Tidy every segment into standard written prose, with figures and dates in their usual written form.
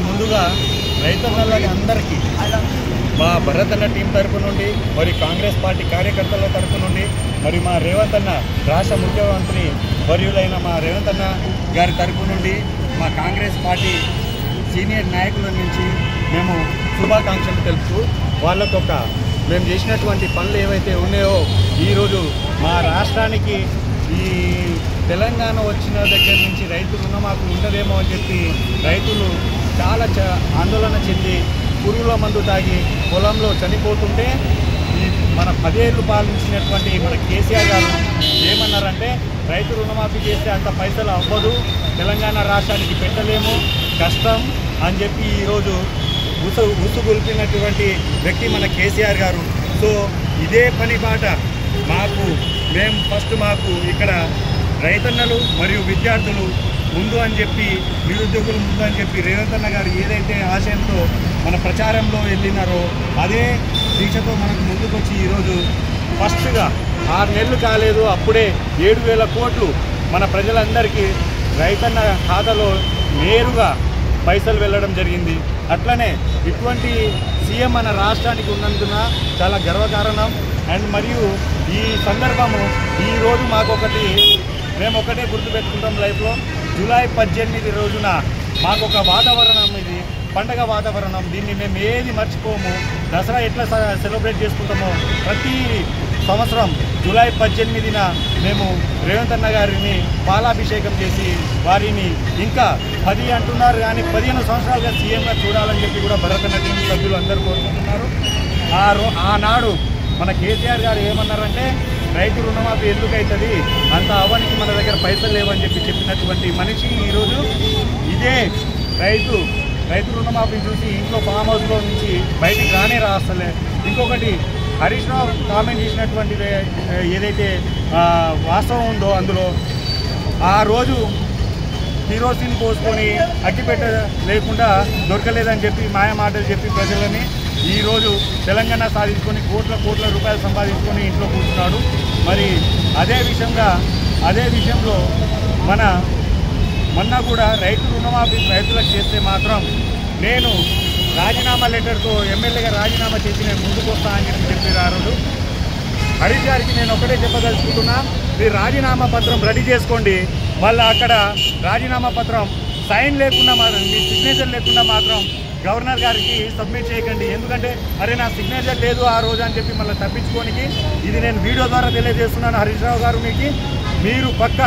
ముందుగా రైతన్నలకి అందరికీ మా భరత్ అన్న టీం తరపు నుండి మరి కాంగ్రెస్ పార్టీ కార్యకర్తల తరపు నుండి మరి మా రేవంత్ అన్న రాష్ట్ర ముఖ్యమంత్రి వర్యులైన మా రేవంత్ అన్న గారి తరపు నుండి మా కాంగ్రెస్ పార్టీ సీనియర్ నాయకుల నుంచి మేము శుభాకాంక్షలు తెలుపుతూ వాళ్ళకొక మేము చేసినటువంటి పనులు ఏవైతే ఉన్నాయో ఈరోజు మా రాష్ట్రానికి ఈ తెలంగాణ వచ్చిన దగ్గర నుంచి రైతు రుణమాఫీ ఉండదేమో అని చెప్పి రైతులు చాలా ఆందోళన చెంది పురుగుల మందు తాగి పొలంలో చనిపోతుంటే మన 10 ఏళ్ళు పాలించినటువంటి మన కేసీఆర్ గారు ఏమన్నారంటే రైతు రుణమాఫీ చేస్తే అంత పైసలు అవ్వదు, తెలంగాణ రాష్ట్రానికి పెట్టలేము, కష్టం అని చెప్పి ఈరోజు ఉసుగొల్పినటువంటి వ్యక్తి మన కేసీఆర్ గారు. సో ఇదే పని బాట మాకు ఇక్కడ రైతన్నలు మరియు విద్యార్థులు ముందు అని చెప్పి, నిరుద్యోగులు ముందు అని చెప్పి రేవంత్ అన్న గారు ఏదైతే ఆశయంతో మన ప్రచారంలో వెళ్ళినారో అదే దీక్షతో మనకు ముందుకొచ్చి ఈరోజు ఫస్ట్గా 6 నెలలు కాలేదు అప్పుడే 7,000 కోట్లు మన ప్రజలందరికీ రైతన్న ఖాతాలో నేరుగా పైసలు వెళ్ళడం జరిగింది. అట్లనే ఇటువంటి సీఎం మన రాష్ట్రానికి ఉన్నందున చాలా గర్వకారణం. అండ్ మరియు ఈ సందర్భము ఈరోజు మేము ఒకటే గుర్తుపెట్టుకుంటాం లైఫ్లో, జూలై 18 రోజున మాకొక వాతావరణం, ఇది పండగ వాతావరణం, దీన్ని మేము ఏది మర్చిపోము. దసరా ఎట్లా సెలబ్రేట్ చేసుకుంటామో ప్రతి సంవత్సరం జూలై 18న మేము రేవంత్ అన్న గారిని పాలాభిషేకం చేసి వారిని ఇంకా 10 అంటున్నారు కానీ 15 సంవత్సరాలుగా సీఎంగా చూడాలని చెప్పి కూడా భరత్ అన్న టీం సభ్యులు అందరూ కోరుకుంటున్నారు. ఆనాడు మన కేసీఆర్ గారు ఏమన్నారంటే రైతు రుణమాఫీ ఎందుకు అవుతుంది, అంత అవ్వనికి మన దగ్గర పైసలు లేవని చెప్పినటువంటి మనిషి ఈరోజు ఇదే రైతు రుణమాఫీ చూసి ఇంట్లో ఫామ్ హౌస్లో నుంచి బయటికి రాస్తలే. ఇంకొకటి హరీష్ రావు కామెంట్ చేసినటువంటి ఏదైతే వాస్తవం ఉందో అందులో ఆ రోజు కిరోసిన్ పోసుకొని అగ్గిపెట్ట లేకుండా దొరకలేదని చెప్పి మాయ మాటలు చెప్పి ప్రజలని ఈరోజు తెలంగాణ సాధించుకొని కోట్ల రూపాయలు సంపాదించుకొని ఇంట్లో కూర్చున్నాడు. మరి అదే విషయంలో మొన్న కూడా రైతు రుణమాఫీ రైతులకు చేస్తే మాత్రం నేను రాజీనామా లెటర్తో ఎమ్మెల్యేగా రాజీనామా చేసి నేను ముందుకు వస్తా అని చెప్పారు. ఆ రోజు హరీష్ గారికి నేను ఒకటే చెప్పదలుచుకుంటున్నా, మీరు రాజీనామా పత్రం రెడీ చేసుకోండి, మళ్ళీ అక్కడ రాజీనామా పత్రం సైన్ లేకుండా మీ సిగ్నేచర్ లేకుండా మాత్రం గవర్నర్ గారికి సబ్మిట్ చేయకండి. ఎందుకంటే నా సిగ్నేచర్ లేదు ఆ రోజు అని చెప్పి మళ్ళీ తప్పించుకోనికి ఇది నేను వీడియో ద్వారా తెలియజేస్తున్నాను. హరీష్ రావు గారు మీరు పక్క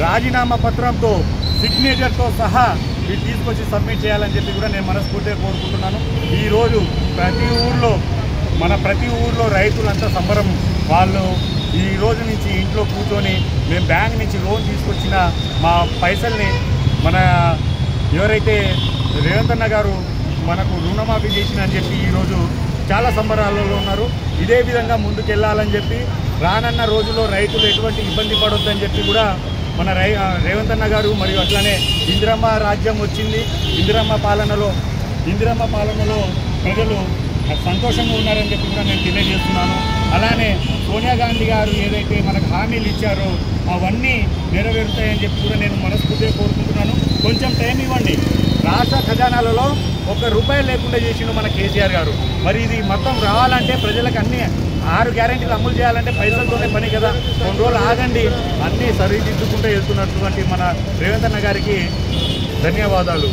రాజీనామా పత్రంతో సిగ్నేచర్తో సహా మీరు తీసుకొచ్చి సబ్మిట్ చేయాలని చెప్పి కూడా నేను మనస్ఫూర్తిగా కోరుకుంటున్నాను. ఈరోజు ప్రతి ఊర్లో రైతులంతా సంబరం. వాళ్ళు ఈ రోజు నుంచి ఇంట్లో కూర్చొని మేము బ్యాంక్ నుంచి లోన్ తీసుకొచ్చిన మా పైసల్ని మన ఎవరైతే రేవంత్ అన్న గారు మనకు రుణమాఫీ చేసిన అని చెప్పి ఈరోజు చాలా సంబరాలలో ఉన్నారు. ఇదే విధంగా ముందుకెళ్ళాలని చెప్పి రానున్న రోజుల్లో రైతులు ఎటువంటి ఇబ్బంది పడొద్దని చెప్పి కూడా మన రేవంత్ అన్న గారు మరియు అట్లానే ఇందిరమ్మ రాజ్యం వచ్చింది. ఇందిరమ్మ పాలనలో ప్రజలు సంతోషంగా ఉన్నారని చెప్పి కూడా నేను తెలియజేస్తున్నాను. అలానే సోనియా గాంధీ గారు ఏదైతే మనకు హామీలు ఇచ్చారో అవన్నీ నెరవేరుతాయని చెప్పి కూడా నేను మనస్ఫూర్తిగా కోరుకుంటున్నాను. కొంచెం టైం ఇవ్వండి. రాష్ట్ర ఖజానాలలో ₹1 లేకుండా చేసిండు మన కేసీఆర్ గారు. మరి ఇది మొత్తం రావాలంటే ప్రజలకు అన్ని 6 గ్యారెంటీలు అమలు చేయాలంటే పైసలతోనే పని కదా. కొన్ని రోజులు ఆగండి, అన్నీ సరిదిద్దుకుంటూ వెళ్తున్నటువంటి మన రేవంత్ అన్న గారికి ధన్యవాదాలు.